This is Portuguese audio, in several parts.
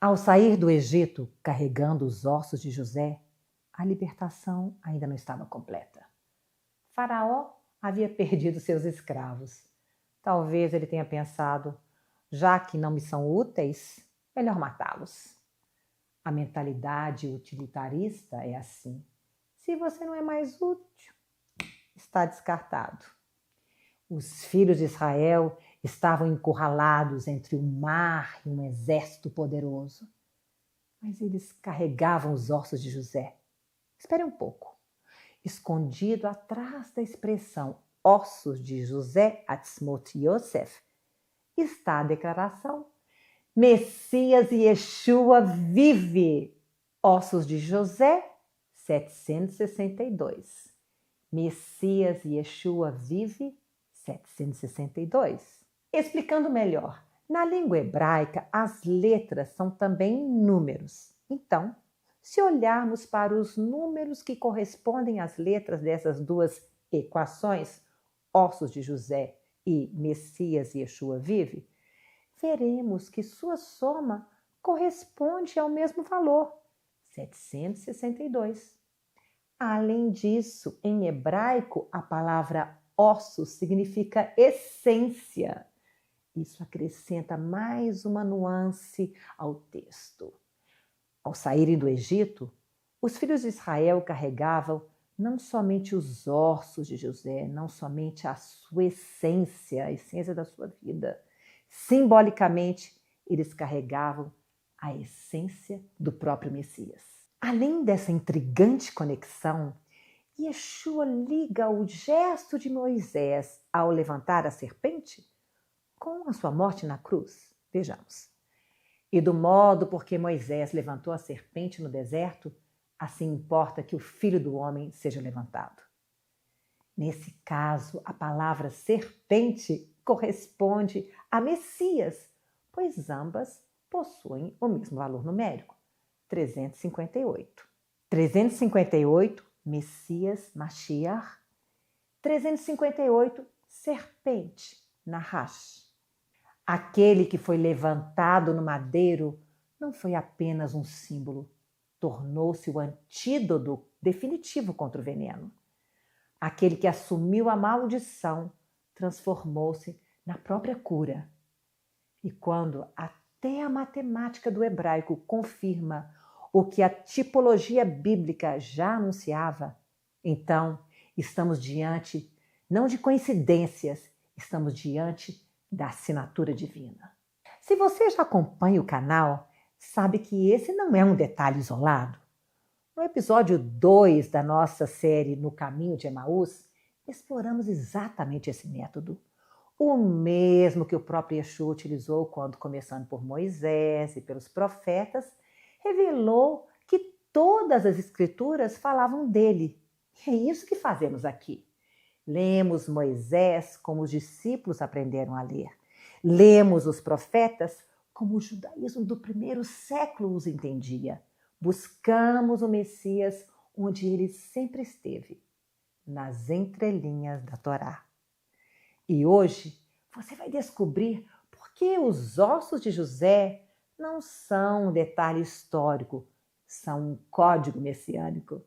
Ao sair do Egito, carregando os ossos de José, a libertação ainda não estava completa. Faraó havia perdido seus escravos. Talvez ele tenha pensado, já que não me são úteis, melhor matá-los. A mentalidade utilitarista é assim. Se você não é mais útil, está descartado. Os filhos de Israel estavam encurralados entre o mar e um exército poderoso. Mas eles carregavam os ossos de José. Espere um pouco. Escondido atrás da expressão ossos de José Atzmot Yosef, está a declaração: Messias Yeshua vive. Ossos de José, 762. Messias Yeshua vive, 762. Explicando melhor, na língua hebraica, as letras são também números. Então, se olharmos para os números que correspondem às letras dessas duas equações, ossos de José e Messias Yeshua vive, veremos que sua soma corresponde ao mesmo valor, 762. Além disso, em hebraico, a palavra ossos significa essência. Isso acrescenta mais uma nuance ao texto. Ao saírem do Egito, os filhos de Israel carregavam não somente os ossos de José, não somente a sua essência, a essência da sua vida. Simbolicamente, eles carregavam a essência do próprio Messias. Além dessa intrigante conexão, Yeshua liga o gesto de Moisés ao levantar a serpente com a sua morte na cruz. Vejamos. E do modo por que Moisés levantou a serpente no deserto, assim importa que o Filho do Homem seja levantado. Nesse caso, a palavra serpente corresponde a Messias, pois ambas possuem o mesmo valor numérico, 358. 358, Messias, Mashiach. 358, serpente, Nahash. Aquele que foi levantado no madeiro não foi apenas um símbolo, tornou-se o antídoto definitivo contra o veneno. Aquele que assumiu a maldição transformou-se na própria cura. E quando até a matemática do hebraico confirma o que a tipologia bíblica já anunciava, então estamos diante não de coincidências, estamos diante da assinatura divina. Se você já acompanha o canal, sabe que esse não é um detalhe isolado. No episódio 2 da nossa série No Caminho de Emaús, exploramos exatamente esse método. O mesmo que o próprio Yeshua utilizou quando, começando por Moisés e pelos profetas, revelou que todas as escrituras falavam dele. E é isso que fazemos aqui. Lemos Moisés como os discípulos aprenderam a ler. Lemos os profetas como o judaísmo do primeiro século os entendia. Buscamos o Messias onde ele sempre esteve, nas entrelinhas da Torá. E hoje você vai descobrir por que os ossos de José não são um detalhe histórico, são um código messiânico.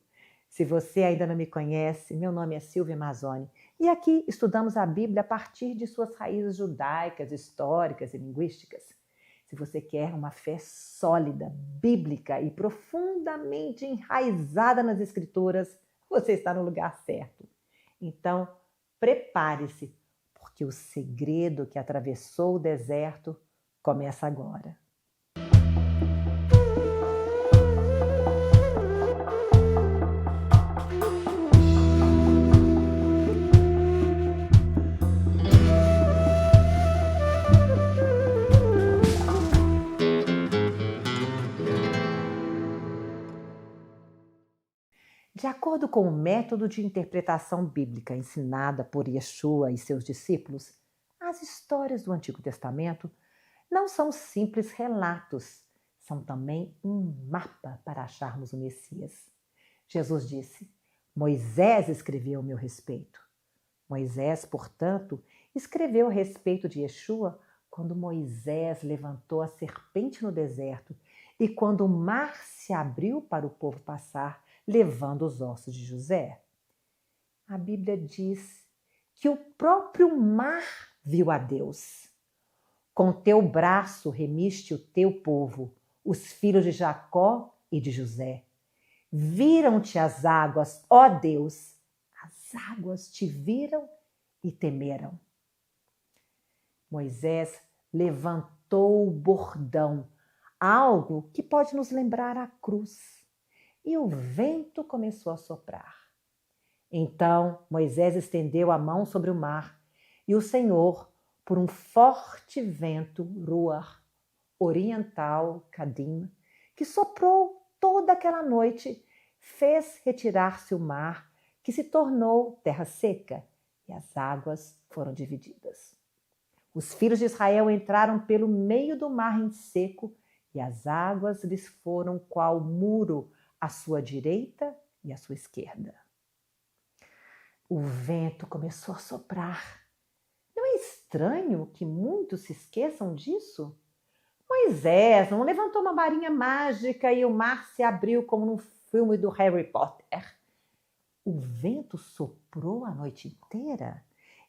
Se você ainda não me conhece, meu nome é Silvia Mazzoni e aqui estudamos a Bíblia a partir de suas raízes judaicas, históricas e linguísticas. Se você quer uma fé sólida, bíblica e profundamente enraizada nas Escrituras, você está no lugar certo. Então, prepare-se, porque o segredo que atravessou o deserto começa agora. De acordo com o método de interpretação bíblica ensinada por Yeshua e seus discípulos, as histórias do Antigo Testamento não são simples relatos, são também um mapa para acharmos o Messias. Jesus disse: Moisés escreveu a meu respeito. Moisés, portanto, escreveu a respeito de Yeshua quando Moisés levantou a serpente no deserto e quando o mar se abriu para o povo passar, levando os ossos de José. A Bíblia diz que o próprio mar viu a Deus. Com teu braço remiste o teu povo, os filhos de Jacó e de José. Viram-te as águas, ó Deus, as águas te viram e temeram. Moisés levantou o bordão, algo que pode nos lembrar a cruz, e o vento começou a soprar. Então Moisés estendeu a mão sobre o mar, e o Senhor, por um forte vento, Ruach, oriental, Kadim, que soprou toda aquela noite, fez retirar-se o mar, que se tornou terra seca, e as águas foram divididas. Os filhos de Israel entraram pelo meio do mar em seco, e as águas lhes foram qual muro à sua direita e à sua esquerda. O vento começou a soprar. Não é estranho que muitos se esqueçam disso? Moisés não levantou uma varinha mágica e o mar se abriu como no filme do Harry Potter. O vento soprou a noite inteira.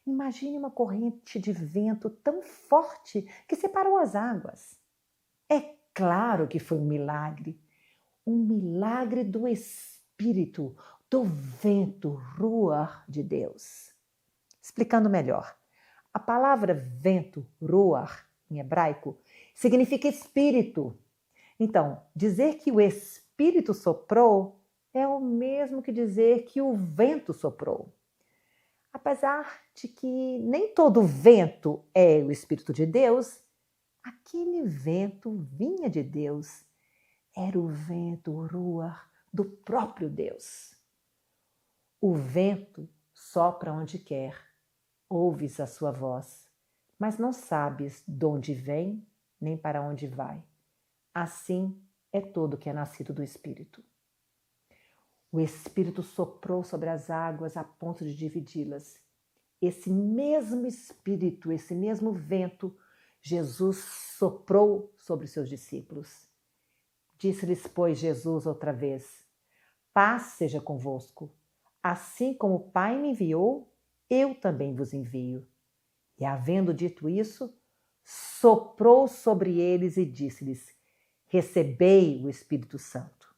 Imagine uma corrente de vento tão forte que separou as águas. É claro que foi um milagre do Espírito, do vento Ruach de Deus. Explicando melhor, a palavra vento, Ruach, em hebraico, significa espírito. Então, dizer que o Espírito soprou é o mesmo que dizer que o vento soprou. Apesar de que nem todo vento é o Espírito de Deus, aquele vento vinha de Deus. Era o vento Ruach do próprio Deus. O vento sopra onde quer, ouves a sua voz, mas não sabes de onde vem nem para onde vai. Assim é todo que é nascido do Espírito. O Espírito soprou sobre as águas a ponto de dividi-las. Esse mesmo Espírito, esse mesmo vento, Jesus soprou sobre os seus discípulos. Disse-lhes, pois, Jesus outra vez: paz seja convosco. Assim como o Pai me enviou, eu também vos envio. E havendo dito isso, soprou sobre eles e disse-lhes: recebei o Espírito Santo.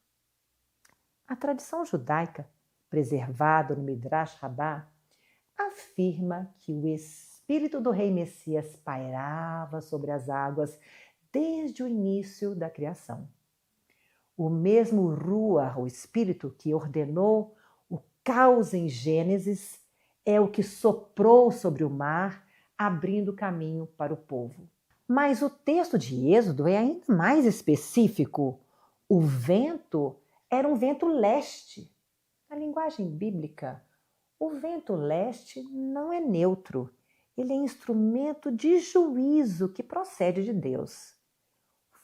A tradição judaica, preservada no Midrash Rabbah, afirma que o Espírito do Rei Messias pairava sobre as águas desde o início da criação. O mesmo Ruach, o Espírito que ordenou o caos em Gênesis, é o que soprou sobre o mar, abrindo caminho para o povo. Mas o texto de Êxodo é ainda mais específico. O vento era um vento leste. Na linguagem bíblica, o vento leste não é neutro. Ele é instrumento de juízo que procede de Deus.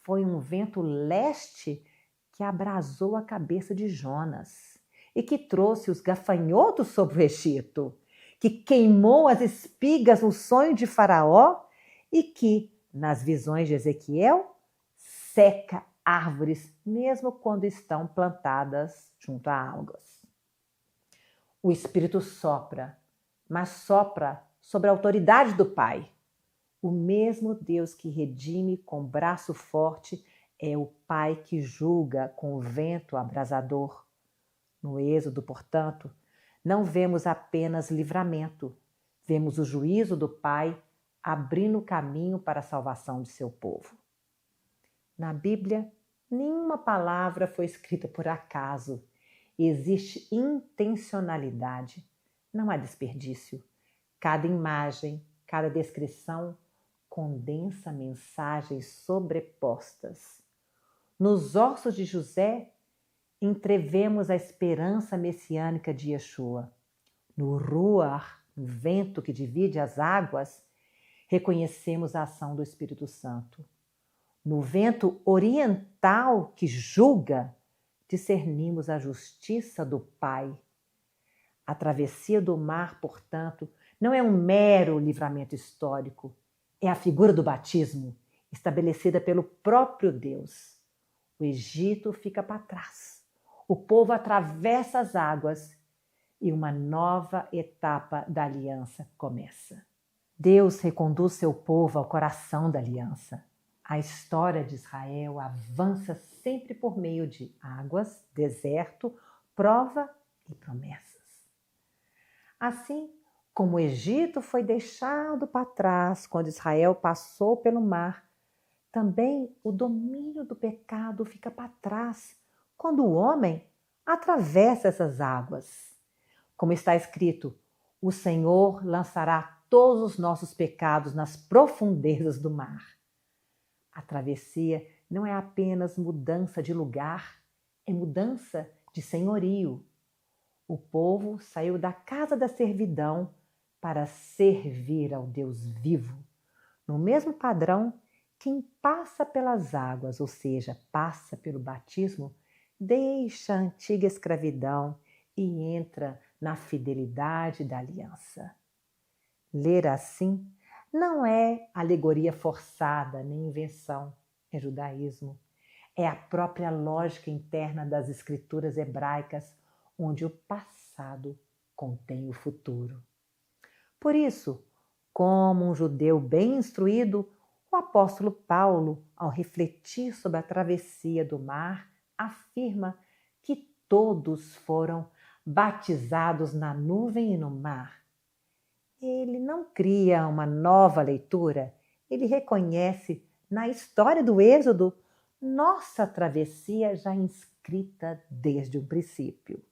Foi um vento leste que abrasou a cabeça de Jonas e que trouxe os gafanhotos sobre o Egito, que queimou as espigas no sonho de Faraó e que, nas visões de Ezequiel, seca árvores mesmo quando estão plantadas junto a águas. O Espírito sopra, mas sopra sobre a autoridade do Pai. O mesmo Deus que redime com braço forte é o Pai que julga com o vento abrasador. No Êxodo, portanto, não vemos apenas livramento, vemos o juízo do Pai abrindo caminho para a salvação de seu povo. Na Bíblia, nenhuma palavra foi escrita por acaso. Existe intencionalidade, não há desperdício. Cada imagem, cada descrição condensa mensagens sobrepostas. Nos ossos de José, entrevemos a esperança messiânica de Yeshua. No Ruach, no vento que divide as águas, reconhecemos a ação do Espírito Santo. No vento oriental que julga, discernimos a justiça do Pai. A travessia do mar, portanto, não é um mero livramento histórico, é a figura do batismo, estabelecida pelo próprio Deus. O Egito fica para trás. O povo atravessa as águas e uma nova etapa da aliança começa. Deus reconduz seu povo ao coração da aliança. A história de Israel avança sempre por meio de águas, deserto, prova e promessas. Assim como o Egito foi deixado para trás quando Israel passou pelo mar, também o domínio do pecado fica para trás quando o homem atravessa essas águas. Como está escrito, o Senhor lançará todos os nossos pecados nas profundezas do mar. A travessia não é apenas mudança de lugar, é mudança de senhorio. O povo saiu da casa da servidão para servir ao Deus vivo. No mesmo padrão, quem passa pelas águas, ou seja, passa pelo batismo, deixa a antiga escravidão e entra na fidelidade da aliança. Ler assim não é alegoria forçada nem invenção, é judaísmo. É a própria lógica interna das escrituras hebraicas, onde o passado contém o futuro. Por isso, como um judeu bem instruído, o apóstolo Paulo, ao refletir sobre a travessia do mar, afirma que todos foram batizados na nuvem e no mar. Ele não cria uma nova leitura, ele reconhece na história do Êxodo nossa travessia já inscrita desde o princípio.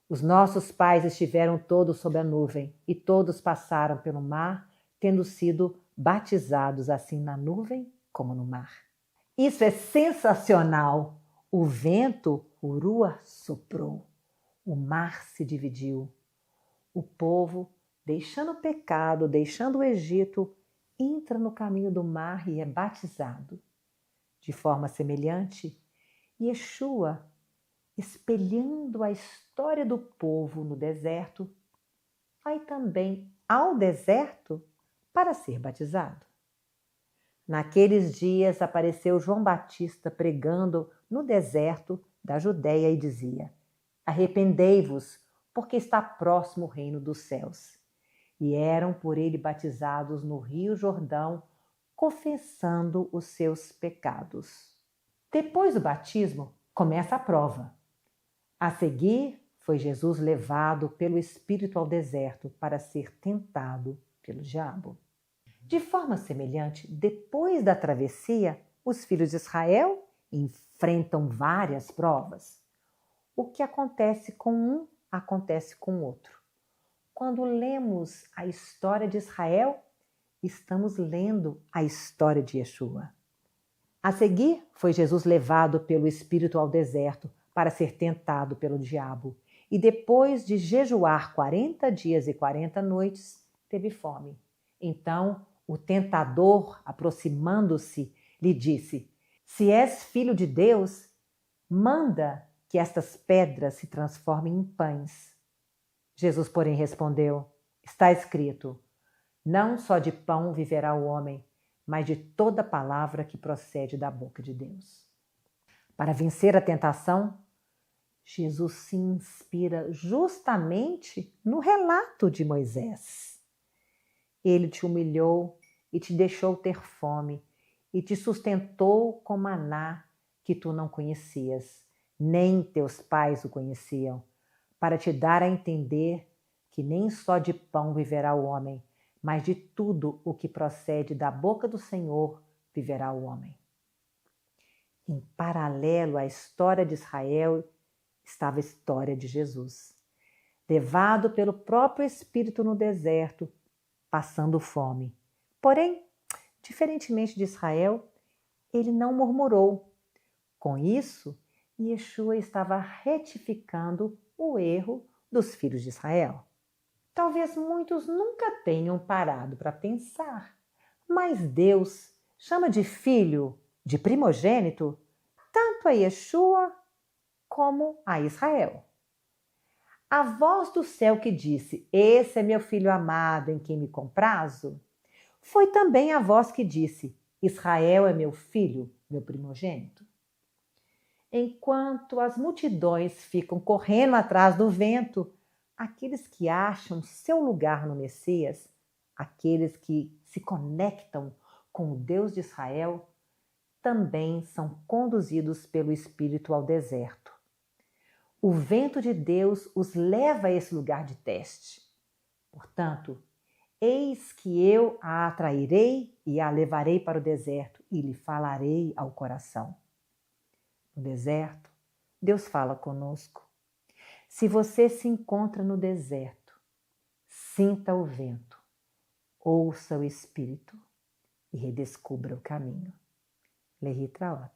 Os nossos pais estiveram todos sob a nuvem e todos passaram pelo mar, tendo sido batizados assim na nuvem como no mar. Isso é sensacional! O vento, o Rua, soprou. O mar se dividiu. O povo, deixando o pecado, deixando o Egito, entra no caminho do mar e é batizado. De forma semelhante, Yeshua, espelhando a história do povo no deserto, vai também ao deserto para ser batizado. Naqueles dias apareceu João Batista pregando no deserto da Judéia e dizia: arrependei-vos, porque está próximo o reino dos céus. E eram por ele batizados no Rio Jordão, confessando os seus pecados. Depois do batismo, começa a prova. A seguir, foi Jesus levado pelo Espírito ao deserto para ser tentado pelo diabo. De forma semelhante, depois da travessia, os filhos de Israel enfrentam várias provas. O que acontece com um, acontece com o outro. Quando lemos a história de Israel, estamos lendo a história de Yeshua. A seguir, foi Jesus levado pelo Espírito ao deserto para ser tentado pelo diabo. E depois de jejuar 40 dias e 40 noites, teve fome. Então, o tentador, aproximando-se, lhe disse: se és filho de Deus, manda que estas pedras se transformem em pães. Jesus, porém, respondeu: está escrito, não só de pão viverá o homem, mas de toda palavra que procede da boca de Deus. Para vencer a tentação, Jesus se inspira justamente no relato de Moisés. Ele te humilhou e te deixou ter fome e te sustentou com maná que tu não conhecias, nem teus pais o conheciam, para te dar a entender que nem só de pão viverá o homem, mas de tudo o que procede da boca do Senhor viverá o homem. Em paralelo à história de Israel estava a história de Jesus, levado pelo próprio Espírito no deserto, passando fome. Porém, diferentemente de Israel, ele não murmurou. Com isso, Yeshua estava retificando o erro dos filhos de Israel. Talvez muitos nunca tenham parado para pensar, mas Deus chama de filho, de primogênito, tanto a Yeshua como a Israel. A voz do céu que disse: esse é meu filho amado em quem me comprazo, foi também a voz que disse: Israel é meu filho, meu primogênito. Enquanto as multidões ficam correndo atrás do vento, aqueles que acham seu lugar no Messias, aqueles que se conectam com o Deus de Israel, também são conduzidos pelo Espírito ao deserto. O vento de Deus os leva a esse lugar de teste. Portanto, eis que eu a atrairei e a levarei para o deserto e lhe falarei ao coração. No deserto, Deus fala conosco. Se você se encontra no deserto, sinta o vento, ouça o Espírito e redescubra o caminho. Lehi Traot.